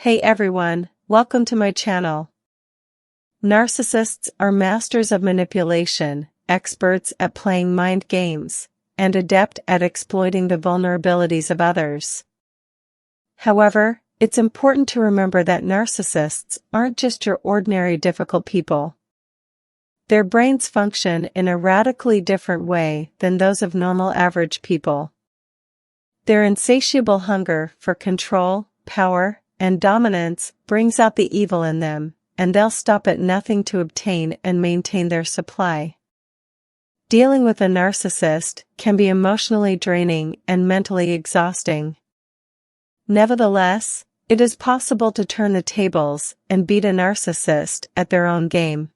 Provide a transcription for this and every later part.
Hey everyone, welcome to my channel. Narcissists are masters of manipulation, experts at playing mind games, and adept at exploiting the vulnerabilities of others. However, it's important to remember that narcissists aren't just your ordinary difficult people. Their brains function in a radically different way than those of normal average people. Their insatiable hunger for control, power, and dominance brings out the evil in them, and they'll stop at nothing to obtain and maintain their supply. Dealing with a narcissist can be emotionally draining and mentally exhausting. Nevertheless, it is possible to turn the tables and beat a narcissist at their own game.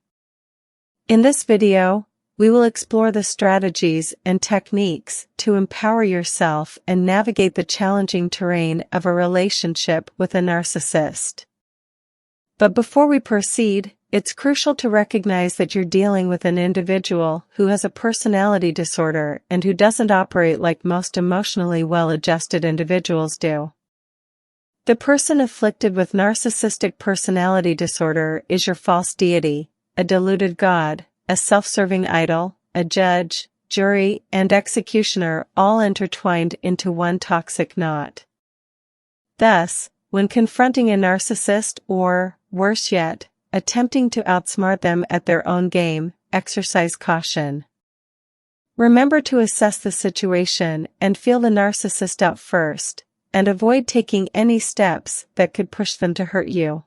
In this video, we will explore the strategies and techniques to empower yourself and navigate the challenging terrain of a relationship with a narcissist. But before we proceed, it's crucial to recognize that you're dealing with an individual who has a personality disorder and who doesn't operate like most emotionally well-adjusted individuals do. The person afflicted with narcissistic personality disorder is your false deity, a deluded god, a self-serving idol, a judge, jury, and executioner, all intertwined into one toxic knot. Thus, when confronting a narcissist or, worse yet, attempting to outsmart them at their own game, exercise caution. Remember to assess the situation and feel the narcissist out first, and avoid taking any steps that could push them to hurt you.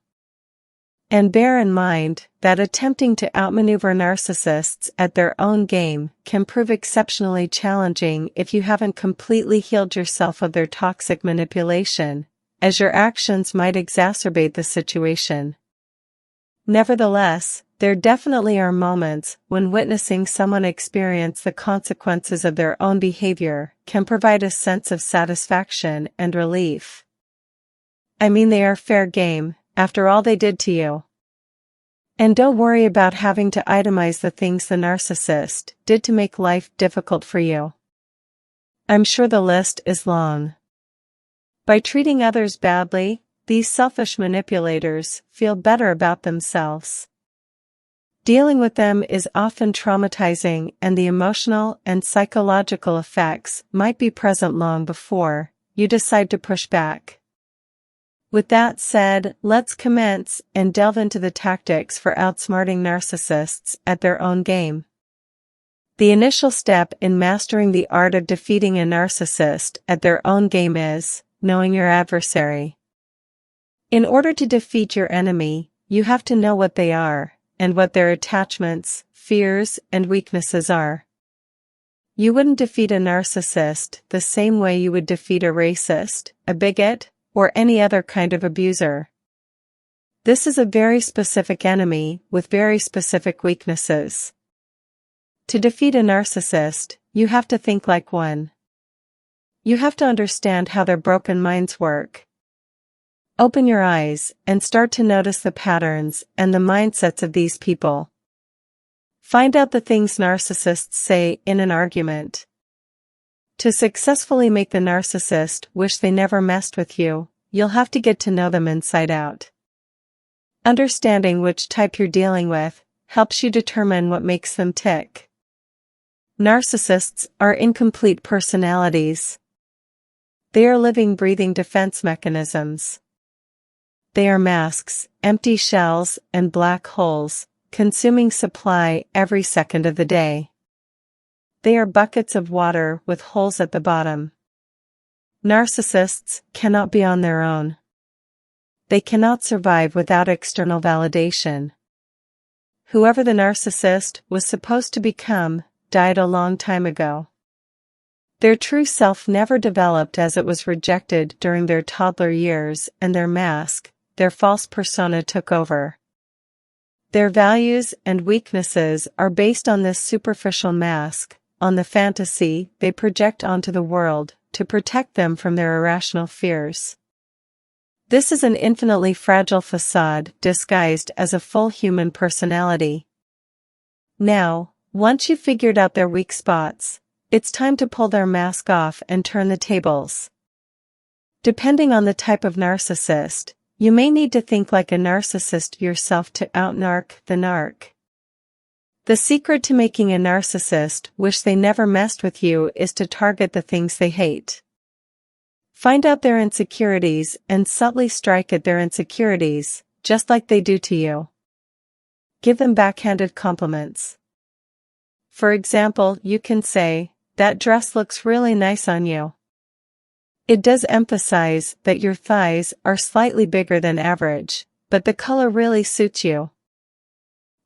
And bear in mind that attempting to outmaneuver narcissists at their own game can prove exceptionally challenging if you haven't completely healed yourself of their toxic manipulation, as your actions might exacerbate the situation. Nevertheless, there definitely are moments when witnessing someone experience the consequences of their own behavior can provide a sense of satisfaction and relief. I mean, they are fair game, after all they did to you. And don't worry about having to itemize the things the narcissist did to make life difficult for you. I'm sure the list is long. By treating others badly, these selfish manipulators feel better about themselves. Dealing with them is often traumatizing, and the emotional and psychological effects might be present long before you decide to push back. With that said, let's commence and delve into the tactics for outsmarting narcissists at their own game. The initial step in mastering the art of defeating a narcissist at their own game is knowing your adversary. In order to defeat your enemy, you have to know what they are, and what their attachments, fears, and weaknesses are. You wouldn't defeat a narcissist the same way you would defeat a racist, a bigot, or any other kind of abuser. This is a very specific enemy with very specific weaknesses. To defeat a narcissist, you have to think like one. You have to understand how their broken minds work. Open your eyes and start to notice the patterns and the mindsets of these people. Find out the things narcissists say in an argument. To successfully make the narcissist wish they never messed with you, you'll have to get to know them inside out. Understanding which type you're dealing with helps you determine what makes them tick. Narcissists are incomplete personalities. They are living, breathing defense mechanisms. They are masks, empty shells, and black holes, consuming supply every second of the day. They are buckets of water with holes at the bottom. Narcissists cannot be on their own. They cannot survive without external validation. Whoever the narcissist was supposed to become died a long time ago. Their true self never developed, as it was rejected during their toddler years, and their mask, their false persona, took over. Their values and weaknesses are based on this superficial mask, on the fantasy they project onto the world to protect them from their irrational fears. This is an infinitely fragile facade disguised as a full human personality. Now, once you've figured out their weak spots, it's time to pull their mask off and turn the tables. Depending on the type of narcissist, You may need to think like a narcissist yourself to out-narc the narc. The secret to making a narcissist wish they never messed with you is to target the things they hate. Find out their insecurities and subtly strike at their insecurities, just like they do to you. Give them backhanded compliments. For example, you can say, "That dress looks really nice on you." It does emphasize that your thighs are slightly bigger than average, but the color really suits you.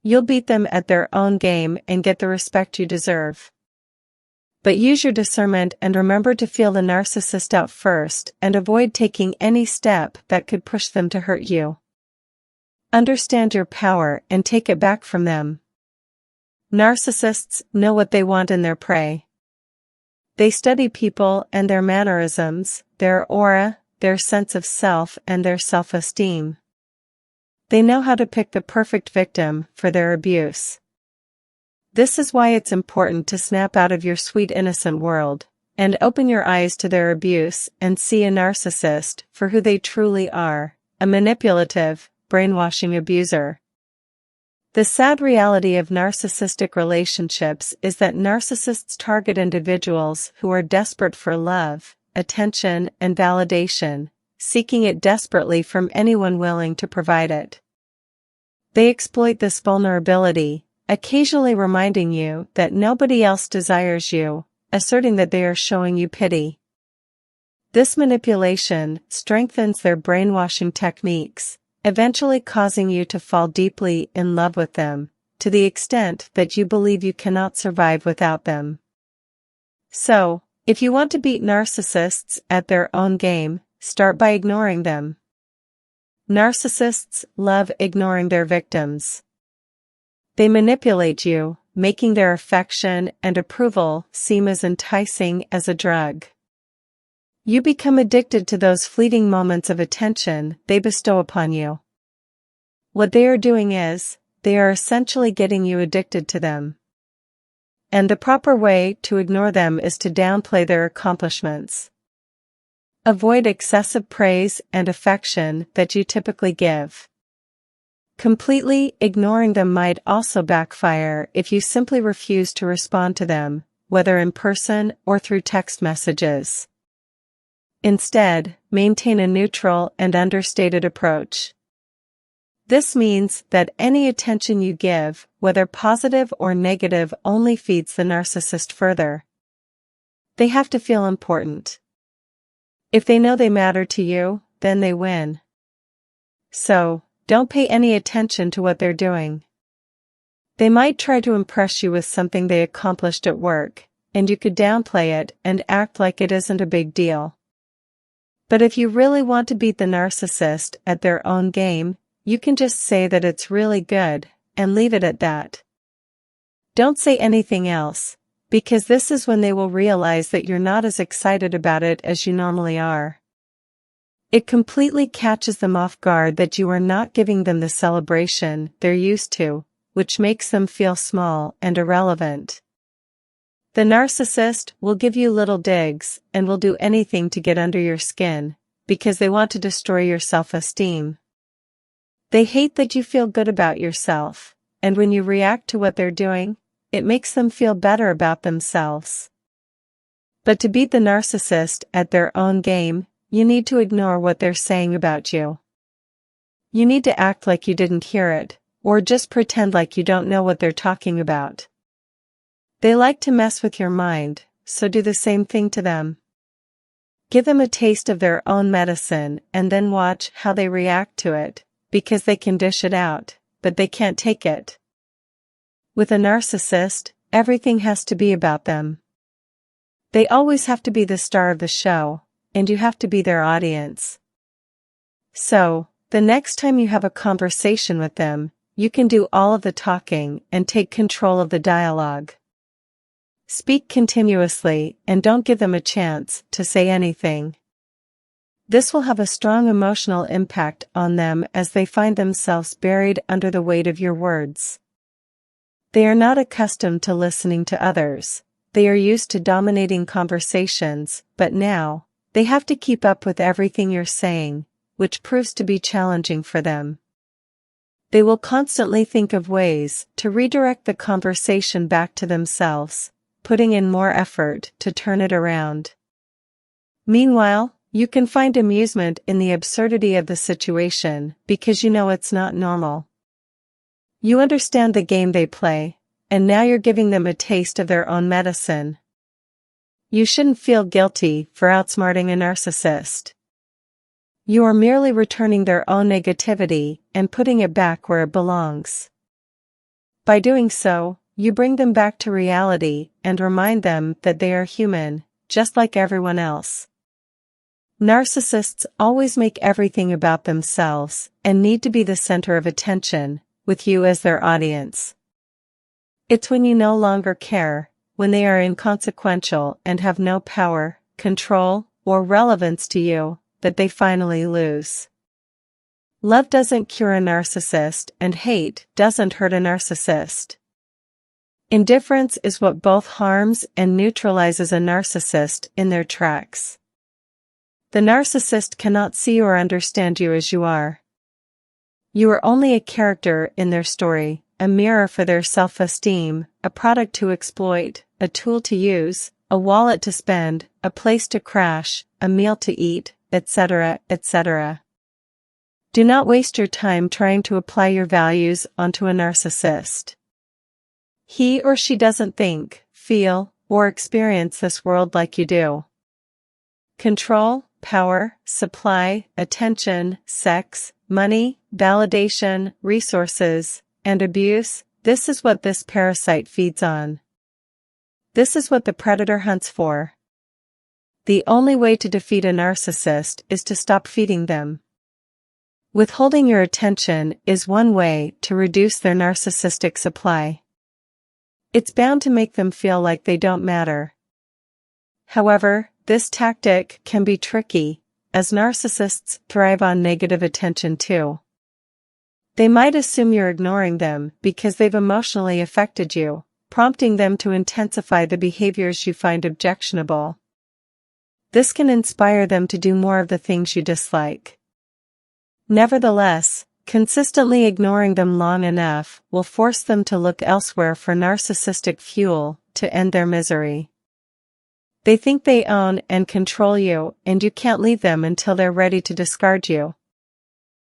You'll beat them at their own game and get the respect you deserve. But use your discernment and remember to feel the narcissist out first and avoid taking any step that could push them to hurt you. Understand your power and take it back from them. Narcissists know what they want in their prey. They study people and their mannerisms, their aura, their sense of self, and their self-esteem. They know how to pick the perfect victim for their abuse. This is why it's important to snap out of your sweet innocent world and open your eyes to their abuse and see a narcissist for who they truly are, a manipulative, brainwashing abuser. The sad reality of narcissistic relationships is that narcissists target individuals who are desperate for love, attention, and validation, seeking it desperately from anyone willing to provide it. They exploit this vulnerability, occasionally reminding you that nobody else desires you, asserting that they are showing you pity. This manipulation strengthens their brainwashing techniques, eventually causing you to fall deeply in love with them, to the extent that you believe you cannot survive without them. So, if you want to beat narcissists at their own game, start by ignoring them. Narcissists love ignoring their victims. They manipulate you, making their affection and approval seem as enticing as a drug. You become addicted to those fleeting moments of attention they bestow upon you. What they are doing is, they are essentially getting you addicted to them. And the proper way to ignore them is to downplay their accomplishments. Avoid excessive praise and affection that you typically give. Completely ignoring them might also backfire if you simply refuse to respond to them, whether in person or through text messages. Instead, maintain a neutral and understated approach. This means that any attention you give, whether positive or negative, only feeds the narcissist further. They have to feel important. If they know they matter to you, then they win. So, don't pay any attention to what they're doing. They might try to impress you with something they accomplished at work, and you could downplay it and act like it isn't a big deal. But if you really want to beat the narcissist at their own game, you can just say that it's really good, and leave it at that. Don't say anything else, because this is when they will realize that you're not as excited about it as you normally are. It completely catches them off guard that you are not giving them the celebration they're used to, which makes them feel small and irrelevant. The narcissist will give you little digs and will do anything to get under your skin, because they want to destroy your self-esteem. They hate that you feel good about yourself, and when you react to what they're doing, it makes them feel better about themselves. But to beat the narcissist at their own game, you need to ignore what they're saying about you. You need to act like you didn't hear it, or just pretend like you don't know what they're talking about. They like to mess with your mind, so do the same thing to them. Give them a taste of their own medicine and then watch how they react to it, because they can dish it out, but they can't take it. With a narcissist, everything has to be about them. They always have to be the star of the show, and you have to be their audience. So, the next time you have a conversation with them, you can do all of the talking and take control of the dialogue. Speak continuously and don't give them a chance to say anything. This will have a strong emotional impact on them as they find themselves buried under the weight of your words. They are not accustomed to listening to others. They are used to dominating conversations, but now, they have to keep up with everything you're saying, which proves to be challenging for them. They will constantly think of ways to redirect the conversation back to themselves, putting in more effort to turn it around. Meanwhile, you can find amusement in the absurdity of the situation because you know it's not normal. You understand the game they play, and now you're giving them a taste of their own medicine. You shouldn't feel guilty for outsmarting a narcissist. You are merely returning their own negativity and putting it back where it belongs. By doing so, you bring them back to reality and remind them that they are human, just like everyone else. Narcissists always make everything about themselves and need to be the center of attention, with you as their audience. It's when you no longer care, when they are inconsequential and have no power, control, or relevance to you, that they finally lose. Love doesn't cure a narcissist, and hate doesn't hurt a narcissist. Indifference is what both harms and neutralizes a narcissist in their tracks. The narcissist cannot see or understand you as you are. You are only a character in their story, a mirror for their self-esteem, a product to exploit, a tool to use, a wallet to spend, a place to crash, a meal to eat, etc., etc. Do not waste your time trying to apply your values onto a narcissist. He or she doesn't think, feel, or experience this world like you do. Control, power, supply, attention, sex, money, validation, resources, and abuse, this is what this parasite feeds on. This is what the predator hunts for. The only way to defeat a narcissist is to stop feeding them. Withholding your attention is one way to reduce their narcissistic supply. It's bound to make them feel like they don't matter. However, this tactic can be tricky, as narcissists thrive on negative attention too. They might assume you're ignoring them because they've emotionally affected you, prompting them to intensify the behaviors you find objectionable. This can inspire them to do more of the things you dislike. Nevertheless, consistently ignoring them long enough will force them to look elsewhere for narcissistic fuel to end their misery. They think they own and control you, and you can't leave them until they're ready to discard you.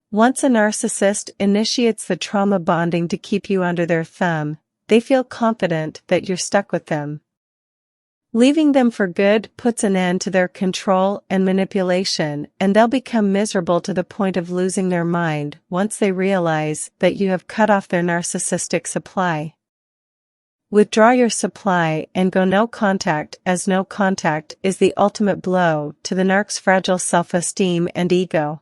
Once a narcissist initiates the trauma bonding to keep you under their thumb, they feel confident that you're stuck with them. Leaving them for good puts an end to their control and manipulation, and they'll become miserable to the point of losing their mind once they realize that you have cut off their narcissistic supply. Withdraw your supply and go no contact, as no contact is the ultimate blow to the narc's fragile self-esteem and ego.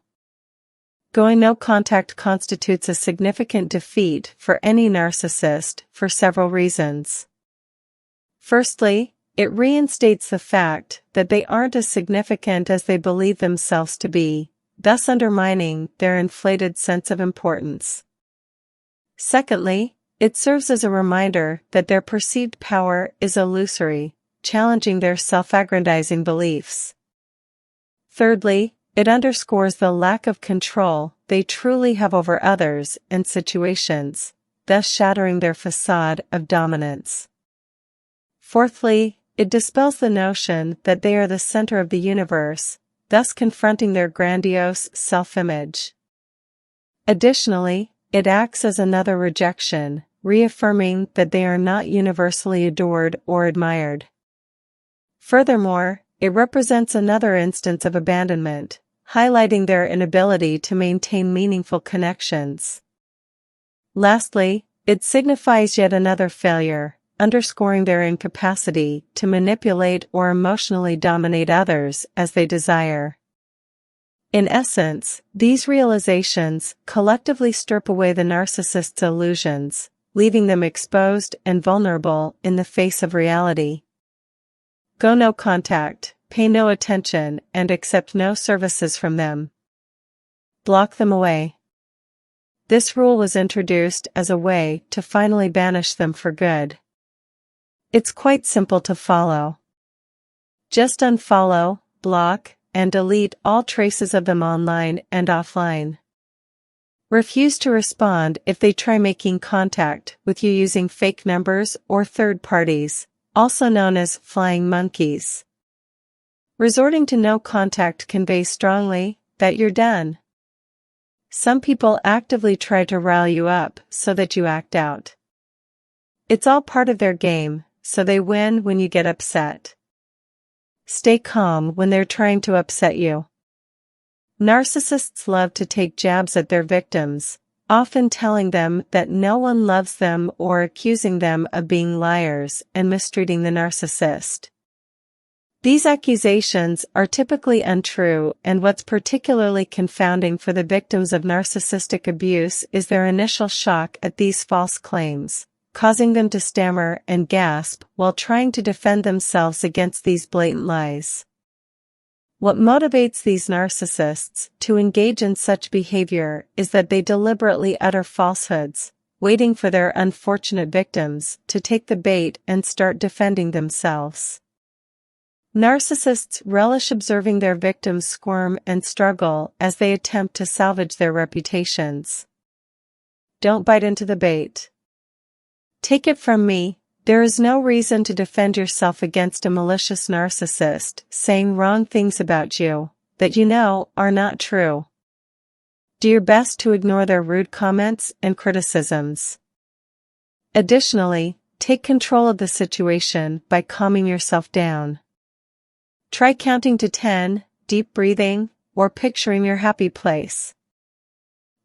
Going no contact constitutes a significant defeat for any narcissist for several reasons. Firstly, it reinstates the fact that they aren't as significant as they believe themselves to be, thus undermining their inflated sense of importance. Secondly, it serves as a reminder that their perceived power is illusory, challenging their self-aggrandizing beliefs. Thirdly, it underscores the lack of control they truly have over others and situations, thus shattering their facade of dominance. Fourthly, it dispels the notion that they are the center of the universe, thus confronting their grandiose self-image. Additionally, it acts as another rejection, reaffirming that they are not universally adored or admired. Furthermore, it represents another instance of abandonment, highlighting their inability to maintain meaningful connections. Lastly, it signifies yet another failure, underscoring their incapacity to manipulate or emotionally dominate others as they desire. In essence, these realizations collectively strip away the narcissist's illusions, leaving them exposed and vulnerable in the face of reality. Go no contact, pay no attention, and accept no services from them. Block them away. This rule was introduced as a way to finally banish them for good. It's quite simple to follow. Just unfollow, block, and delete all traces of them online and offline. Refuse to respond if they try making contact with you using fake numbers or third parties, also known as flying monkeys. Resorting to no contact conveys strongly that you're done. Some people actively try to rile you up so that you act out. It's all part of their game, so they win when you get upset. Stay calm when they're trying to upset you. Narcissists love to take jabs at their victims, often telling them that no one loves them or accusing them of being liars and mistreating the narcissist. These accusations are typically untrue, and what's particularly confounding for the victims of narcissistic abuse is their initial shock at these false claims, causing them to stammer and gasp while trying to defend themselves against these blatant lies. What motivates these narcissists to engage in such behavior is that they deliberately utter falsehoods, waiting for their unfortunate victims to take the bait and start defending themselves. Narcissists relish observing their victims squirm and struggle as they attempt to salvage their reputations. Don't bite into the bait. Take it from me, there is no reason to defend yourself against a malicious narcissist saying wrong things about you that you know are not true. Do your best to ignore their rude comments and criticisms. Additionally, take control of the situation by calming yourself down. Try counting to 10, deep breathing, or picturing your happy place.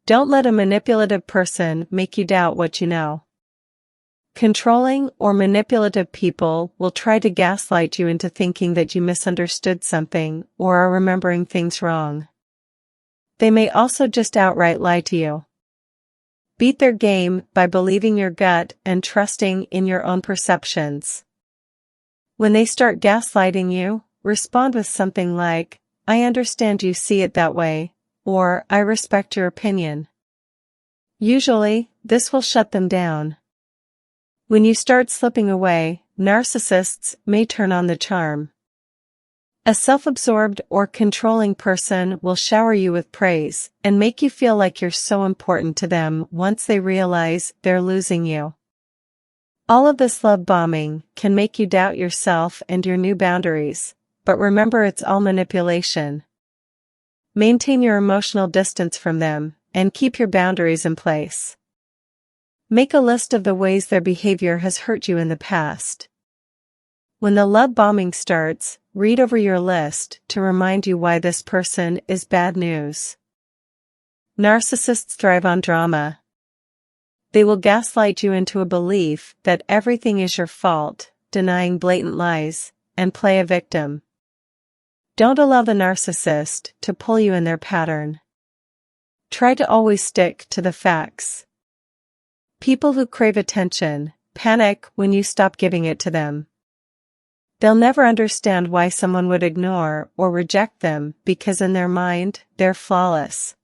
Don't let a manipulative person make you doubt what you know. Controlling or manipulative people will try to gaslight you into thinking that you misunderstood something or are remembering things wrong. They may also just outright lie to you. Beat their game by believing your gut and trusting in your own perceptions. When they start gaslighting you, respond with something like, "I understand you see it that way," or "I respect your opinion." Usually, this will shut them down. When you start slipping away, narcissists may turn on the charm. A self-absorbed or controlling person will shower you with praise and make you feel like you're so important to them once they realize they're losing you. All of this love bombing can make you doubt yourself and your new boundaries, but remember it's all manipulation. Maintain your emotional distance from them and keep your boundaries in place. Make a list of the ways their behavior has hurt you in the past. When the love bombing starts, read over your list to remind you why this person is bad news. Narcissists thrive on drama. They will gaslight you into a belief that everything is your fault, denying blatant lies, and play a victim. Don't allow the narcissist to pull you in their pattern. Try to always stick to the facts. People who crave attention panic when you stop giving it to them. They'll never understand why someone would ignore or reject them because in their mind, they're flawless.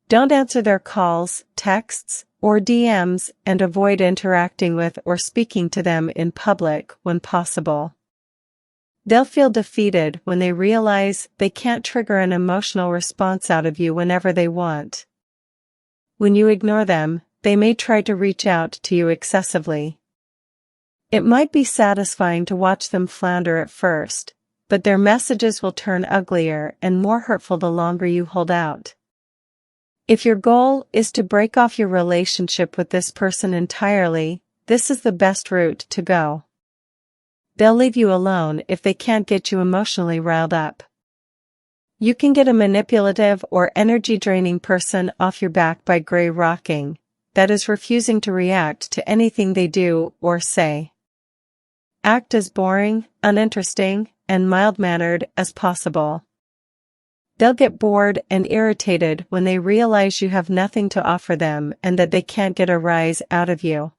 Don't answer their calls, texts, or DMs and avoid interacting with or speaking to them in public when possible. They'll feel defeated when they realize they can't trigger an emotional response out of you whenever they want. When you ignore them, they may try to reach out to you excessively. It might be satisfying to watch them flounder at first, but their messages will turn uglier and more hurtful the longer you hold out. If your goal is to break off your relationship with this person entirely, this is the best route to go. They'll leave you alone if they can't get you emotionally riled up. You can get a manipulative or energy-draining person off your back by gray rocking, that is refusing to react to anything they do or say. Act as boring, uninteresting, and mild-mannered as possible. They'll get bored and irritated when they realize you have nothing to offer them and that they can't get a rise out of you.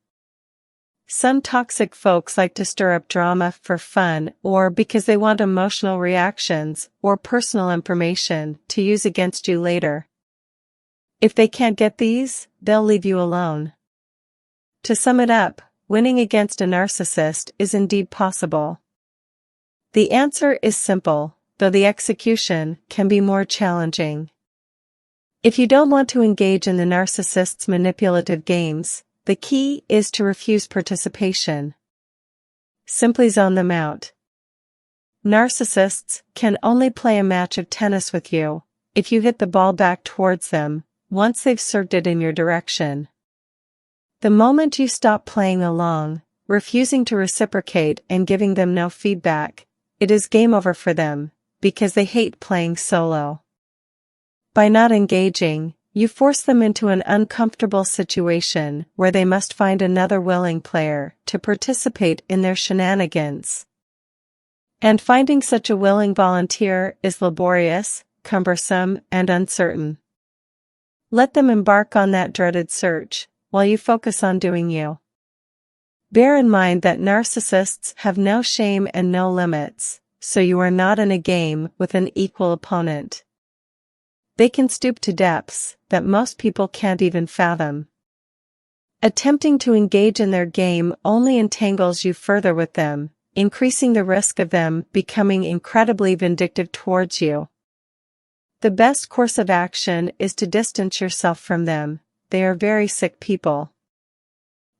Some toxic folks like to stir up drama for fun or because they want emotional reactions or personal information to use against you later. If they can't get these, they'll leave you alone. To sum it up, winning against a narcissist is indeed possible. The answer is simple: though the execution can be more challenging. If you don't want to engage in the narcissist's manipulative games, the key is to refuse participation. Simply zone them out. Narcissists can only play a match of tennis with you if you hit the ball back towards them once they've served it in your direction. The moment you stop playing along, refusing to reciprocate and giving them no feedback, it is game over for them, because they hate playing solo. By not engaging, you force them into an uncomfortable situation where they must find another willing player to participate in their shenanigans. And finding such a willing volunteer is laborious, cumbersome, and uncertain. Let them embark on that dreaded search, while you focus on doing you. Bear in mind that narcissists have no shame and no limits, so you are not in a game with an equal opponent. They can stoop to depths that most people can't even fathom. Attempting to engage in their game only entangles you further with them, increasing the risk of them becoming incredibly vindictive towards you. The best course of action is to distance yourself from them. They are very sick people.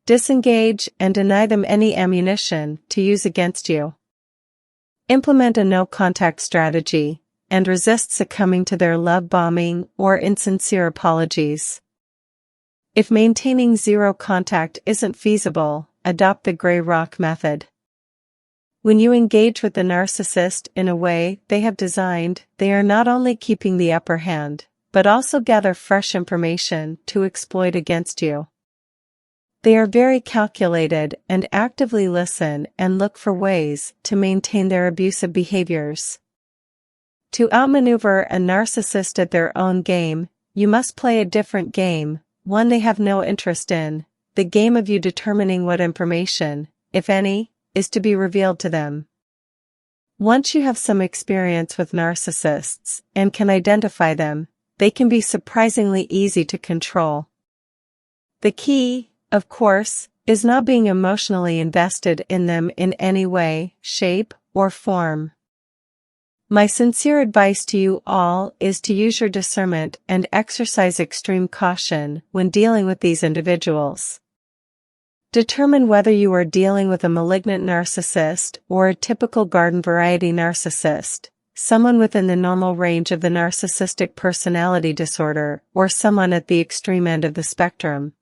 Disengage and deny them any ammunition to use against you. Implement a no-contact strategy, and resist succumbing to their love bombing or insincere apologies. If maintaining zero contact isn't feasible, adopt the gray rock method. When you engage with the narcissist in a way they have designed, they are not only keeping the upper hand, but also gather fresh information to exploit against you. They are very calculated and actively listen and look for ways to maintain their abusive behaviors. To outmaneuver a narcissist at their own game, you must play a different game, one they have no interest in, the game of you determining what information, if any, is to be revealed to them. Once you have some experience with narcissists and can identify them, they can be surprisingly easy to control. The key, of course, is not being emotionally invested in them in any way, shape, or form. My sincere advice to you all is to use your discernment and exercise extreme caution when dealing with these individuals. Determine whether you are dealing with a malignant narcissist or a typical garden variety narcissist, someone within the normal range of the narcissistic personality disorder, or someone at the extreme end of the spectrum.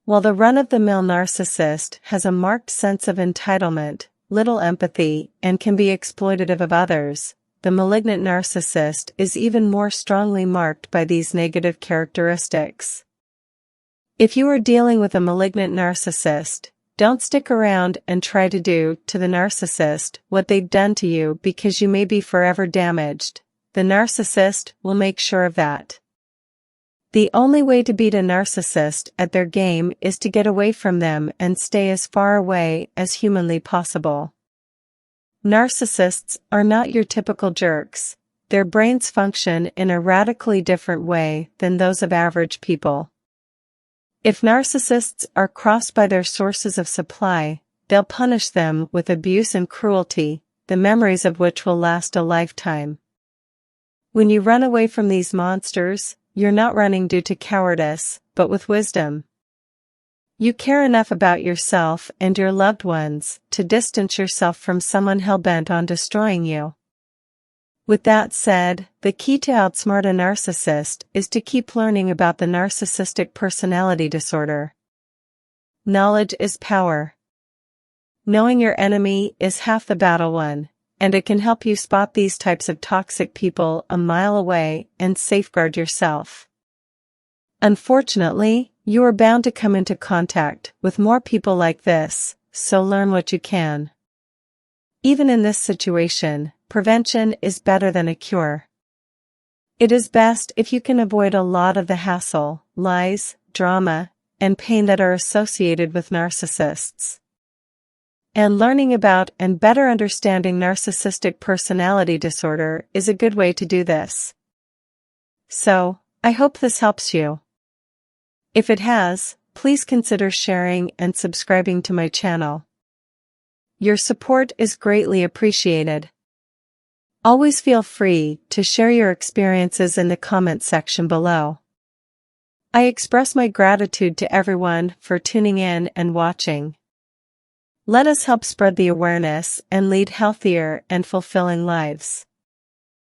While the run-of-the-mill narcissist has a marked sense of entitlement, little empathy, and can be exploitative of others, the malignant narcissist is even more strongly marked by these negative characteristics. If you are dealing with a malignant narcissist, don't stick around and try to do to the narcissist what they've done to you, because you may be forever damaged. The narcissist will make sure of that. The only way to beat a narcissist at their game is to get away from them and stay as far away as humanly possible. Narcissists are not your typical jerks. Their brains function in a radically different way than those of average people. If narcissists are crossed by their sources of supply, they'll punish them with abuse and cruelty, the memories of which will last a lifetime. When you run away from these monsters, you're not running due to cowardice, but with wisdom. You care enough about yourself and your loved ones to distance yourself from someone hell-bent on destroying you. With that said, the key to outsmart a narcissist is to keep learning about the narcissistic personality disorder. Knowledge is power. Knowing your enemy is half the battle won, and it can help you spot these types of toxic people a mile away and safeguard yourself. Unfortunately, you are bound to come into contact with more people like this, so learn what you can. Even in this situation, prevention is better than a cure. It is best if you can avoid a lot of the hassle, lies, drama, and pain that are associated with narcissists. And learning about and better understanding narcissistic personality disorder is a good way to do this. So, I hope this helps you. If it has, please consider sharing and subscribing to my channel. Your support is greatly appreciated. Always feel free to share your experiences in the comment section below. I express my gratitude to everyone for tuning in and watching. Let us help spread the awareness and lead healthier and fulfilling lives.